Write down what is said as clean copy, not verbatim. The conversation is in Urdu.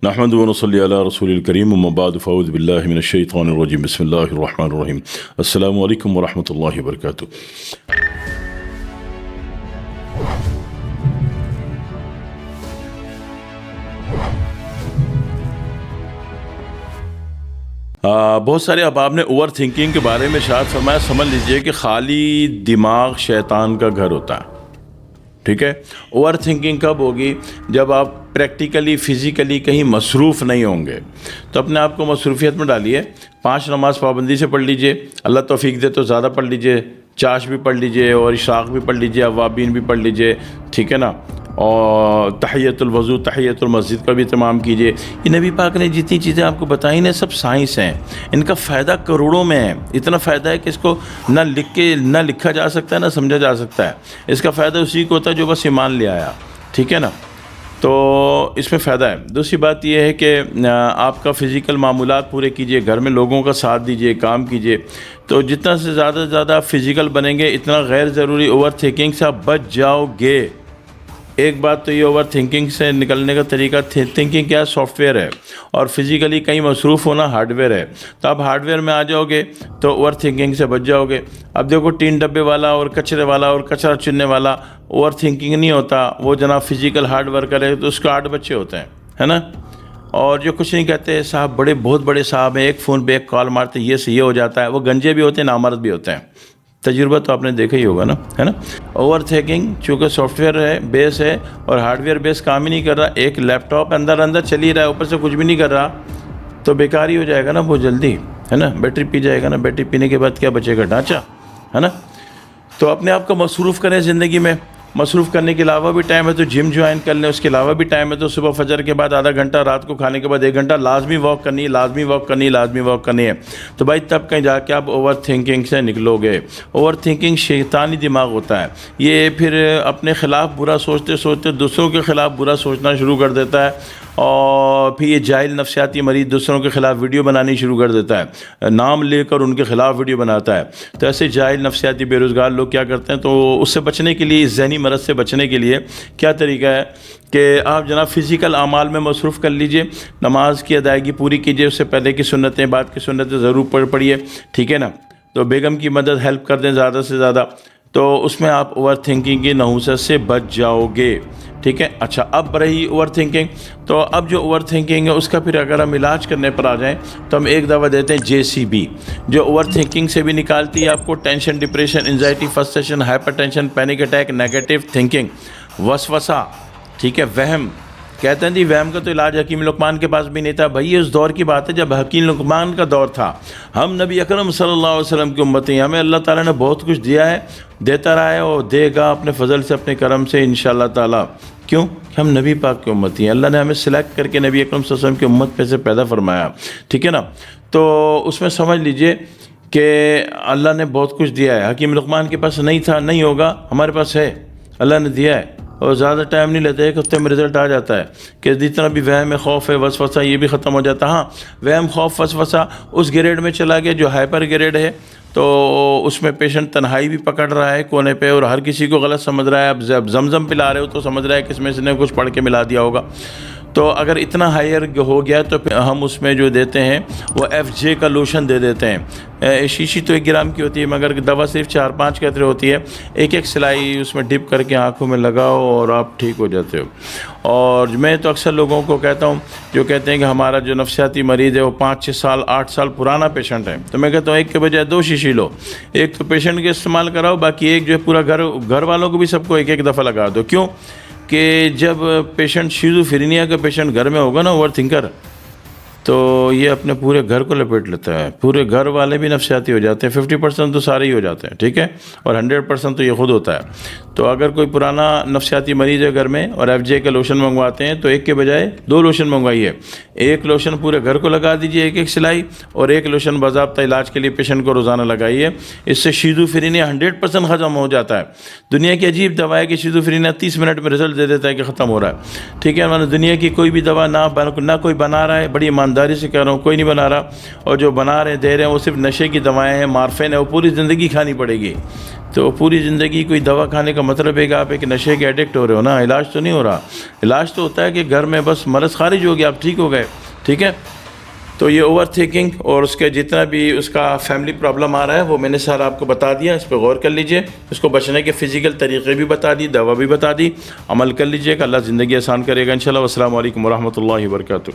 نحمد و نصلی علی رسول الکریم اما بعد فاعوذ باللہ من الشیطان الرجیم بسم اللہ الرحمن الرحیم السلام علیکم ورحمۃ اللہ وبرکاتہ۔ بہت سارے احباب نے اوور تھنکنگ کے بارے میں ارشاد فرمایا، سمجھ لیجئے کہ خالی دماغ شیطان کا گھر ہوتا ہے، ٹھیک ہے۔ اوور تھنکنگ کب ہوگی؟ جب آپ پریکٹیکلی فزیکلی کہیں مصروف نہیں ہوں گے، تو اپنے آپ کو مصروفیت میں ڈالیے۔ 5 نماز پابندی سے پڑھ لیجئے، اللہ توفیق دے تو زیادہ پڑھ لیجئے، چاش بھی پڑھ لیجئے اور اشراق بھی پڑھ لیجئے، اوابین بھی پڑھ لیجئے، ٹھیک ہے نا۔ اور تحیۃ الوضو، تحیۃ المسجد کا بھی اہتمام کیجئے۔ یہ نبی پاک نے جتنی چیزیں آپ کو بتائیں نا، سب سائنس ہیں، ان کا فائدہ کروڑوں میں ہے۔ اتنا فائدہ ہے کہ اس کو نہ لکھا جا سکتا ہے نہ سمجھا جا سکتا ہے۔ اس کا فائدہ اسی کو ہوتا ہے جو بس ایمان لے آیا، ٹھیک ہے نا۔ تو اس میں فائدہ ہے۔ دوسری بات یہ ہے کہ آپ کا فزیکل معمولات پورے کیجئے، گھر میں لوگوں کا ساتھ دیجئے، کام کیجئے۔ تو جتنا سے زیادہ فزیکل بنیں گے، اتنا غیر ضروری اوور تھنکنگ سے آپ بچ جاؤ گے۔ ایک بات تو یہ اوور تھنکنگ سے نکلنے کا طریقہ، تھنکنگ کیا ہے؟ سافٹ ویئر ہے، اور فزیکلی کہیں مصروف ہونا ہارڈ ویئر ہے۔ تو آپ ہارڈ ویئر میں آ جاؤ گے تو اوور تھنکنگ سے بچ جاؤ گے۔ اب دیکھو، 3 ڈبے والا اور کچرے والا اور کچرا چننے والا اوور تھنکنگ نہیں ہوتا، وہ جناب فزیکل ہارڈ ورکر ہے، تو اس کو 8 بچے ہوتے ہیں، ہے نا۔ اور جو کچھ نہیں کہتے، صاحب بہت بڑے صاحب ہیں، ایک فون پہ ایک کال مارتے یہ سے یہ ہو جاتا ہے، وہ گنجے بھی ہوتے ہیں، نامرد بھی ہوتے ہیں۔ تجربہ تو آپ نے دیکھا ہی ہوگا نا، ہے نا۔ اوور تھنکنگ چونکہ سافٹ ویئر ہے، بیس ہے، اور ہارڈ ویئر بیس کام ہی نہیں کر رہا، ایک لیپ ٹاپ اندر چل ہی رہا ہے، اوپر سے کچھ بھی نہیں کر رہا، تو بیکار ہی ہو جائے گا نا بہت جلدی، ہے نا۔ بیٹری پی جائے گا نا، بیٹری پینے کے بعد کیا بچے گا؟ ڈھانچہ، ہے نا۔ تو اپنے آپ کو مصروف کریں زندگی میں۔ مصروف کرنے کے علاوہ بھی ٹائم ہے تو جم جوائن کر لیں، اس کے علاوہ بھی ٹائم ہے تو صبح فجر کے بعد آدھا گھنٹہ، رات کو کھانے کے بعد 1 گھنٹہ لازمی واک کرنی ہے، لازمی واک کرنی ہے۔ تو بھائی تب کہیں جا کے آپ اوور تھنکنگ سے نکلو گے۔ اوور تھنکنگ شیطانی دماغ ہوتا ہے، یہ پھر اپنے خلاف برا سوچتے سوچتے دوسروں کے خلاف برا سوچنا شروع کر دیتا ہے، اور پھر یہ جاہل نفسیاتی مریض دوسروں کے خلاف ویڈیو بنانی شروع کر دیتا ہے، نام لے کر ان کے خلاف ویڈیو بناتا ہے۔ تو ایسے جاہل نفسیاتی بے روزگار لوگ کیا کرتے ہیں؟ تو اس سے بچنے کے لیے، اس ذہنی مرض سے بچنے کے لیے کیا طریقہ ہے کہ آپ جناب فزیکل اعمال میں مصروف کر لیجئے، نماز کی ادائیگی پوری کیجئے، اس سے پہلے کی سنتیں، بعد کی سنتیں ضرور پڑھیے، ٹھیک ہے نا۔ تو بیگم کی مدد، ہیلپ کر دیں زیادہ سے زیادہ، تو اس میں آپ اوور تھنکنگ کی نحوست سے بچ جاؤ گے، ٹھیک ہے۔ اچھا، اب رہی اوور تھنکنگ، تو اب جو اوور تھنکنگ ہے اس کا پھر اگر ہم علاج کرنے پر آ جائیں تو ہم ایک دوا دیتے ہیں JCB، جو اوور تھنکنگ سے بھی نکالتی ہے آپ کو، tension, depression, anxiety, frustration, hypertension, panic attack, negative thinking, وسوسہ، ٹھیک ہے، وہم۔ کہتے ہیں جی وہم کا تو علاج حکیم لقمان کے پاس بھی نہیں تھا۔ بھائی یہ اس دور کی بات ہے جب حکیم لقمان کا دور تھا، ہم نبی اکرم صلی اللہ علیہ وسلم کی امت ہیں، ہمیں اللہ تعالیٰ نے بہت کچھ دیا ہے، دیتا رہا ہے اور دے گا اپنے فضل سے، اپنے کرم سے انشاءاللہ تعالیٰ۔ کیوں؟ کہ ہم نبی پاک کی امت ہیں، اللہ نے ہمیں سلیکٹ کر کے نبی اکرم صلی اللہ علیہ وسلم کی امت پہ سے پیدا فرمایا، ٹھیک ہے نا۔ تو اس میں سمجھ لیجئے کہ اللہ نے بہت کچھ دیا ہے، حکیم لقمان کے پاس نہیں تھا، نہیں ہوگا، ہمارے پاس ہے، اللہ نے دیا ہے، اور زیادہ ٹائم نہیں لیتے، 1 ہفتے میں رزلٹ آ جاتا ہے کہ جتنا بھی وہم ہے، خوف ہے، وسوسہ، یہ بھی ختم ہو جاتا ہے۔ ہاں، وہم، خوف، وسوسہ اس گریڈ میں چلا گیا جو ہائپر گریڈ ہے، تو اس میں پیشنٹ تنہائی بھی پکڑ رہا ہے کونے پہ، اور ہر کسی کو غلط سمجھ رہا ہے۔ اب زمزم پلا رہے ہو تو سمجھ رہا ہے کہ اس میں سے نے کچھ پڑھ کے ملا دیا ہوگا۔ تو اگر اتنا ہائر ہو گیا تو پھر ہم اس میں جو دیتے ہیں وہ FJ کا لوشن دے دیتے ہیں۔ شیشی تو 1 گرام کی ہوتی ہے، مگر دوا صرف 4-5 قطرے ہوتی ہے، ایک سلائی اس میں ڈپ کر کے آنکھوں میں لگاؤ اور آپ ٹھیک ہو جاتے ہو۔ اور میں تو اکثر لوگوں کو کہتا ہوں جو کہتے ہیں کہ ہمارا جو نفسیاتی مریض ہے وہ 5-6 سال 8 سال پرانا پیشنٹ ہے، تو میں کہتا ہوں 1 کے بجائے 2 شیشی لو، ایک تو پیشنٹ کے استعمال کراؤ، باقی ایک جو ہے پورا گھر والوں کو بھی سب کو 1 دفعہ لگا دو۔ کیوں کہ جب پیشنٹ شیزوفرینیا کا پیشنٹ گھر میں ہوگا نا، اوور تھنکر، تو یہ اپنے پورے گھر کو لپیٹ لیتا ہے، پورے گھر والے بھی نفسیاتی ہو جاتے ہیں، 50% تو سارے ہی ہو جاتے ہیں، ٹھیک ہے، اور 100% تو یہ خود ہوتا ہے۔ تو اگر کوئی پرانا نفسیاتی مریض ہے گھر میں اور FJ کا لوشن منگواتے ہیں تو 1 کے بجائے 2 لوشن منگوائیے، 1 لوشن پورے گھر کو لگا دیجیے، 1 سلائی، اور 1 لوشن باضابطہ علاج کے لیے پیشنٹ کو روزانہ لگائیے۔ اس سے شیزوفرینیا 100% ختم ہو جاتا ہے۔ دنیا کی عجیب دوا ہے کہ شیزوفرینیا 30 منٹ میں رزلٹ دے دیتا ہے کہ ختم ہو رہا ہے، ٹھیک ہے۔ دنیا کی کوئی بھی دوا نہ کوئی بنا رہا ہے، بڑی ایمانداری ایمانداری سے کہہ رہا ہوں، کوئی نہیں بنا رہا، اور جو بنا رہے دے رہے ہیں وہ صرف نشے کی دوائیں ہیں، مارفین ہے، وہ پوری زندگی کھانی پڑے گی۔ تو پوری زندگی کوئی دوا کھانے کا مطلب ہے کہ آپ ایک نشے کے ایڈکٹ ہو رہے ہو نا، علاج تو نہیں ہو رہا۔ علاج تو ہوتا ہے کہ گھر میں بس مرض خارج ہو گیا، آپ ٹھیک ہو گئے، ٹھیک ہے۔ تو یہ اوور تھنکنگ اور اس کے جتنا بھی اس کا فیملی پرابلم آ رہا ہے وہ میں نے سارا آپ کو بتا دیا، اس پہ غور کر لیجئے، اس کو بچنے کے فزیکل طریقے بھی بتا دی، دوا بھی بتا دی، عمل کر لیجئے کہ اللہ زندگی آسان کرے گا انشاءاللہ۔ والسلام علیکم ورحمۃ اللہ وبرکاتہ۔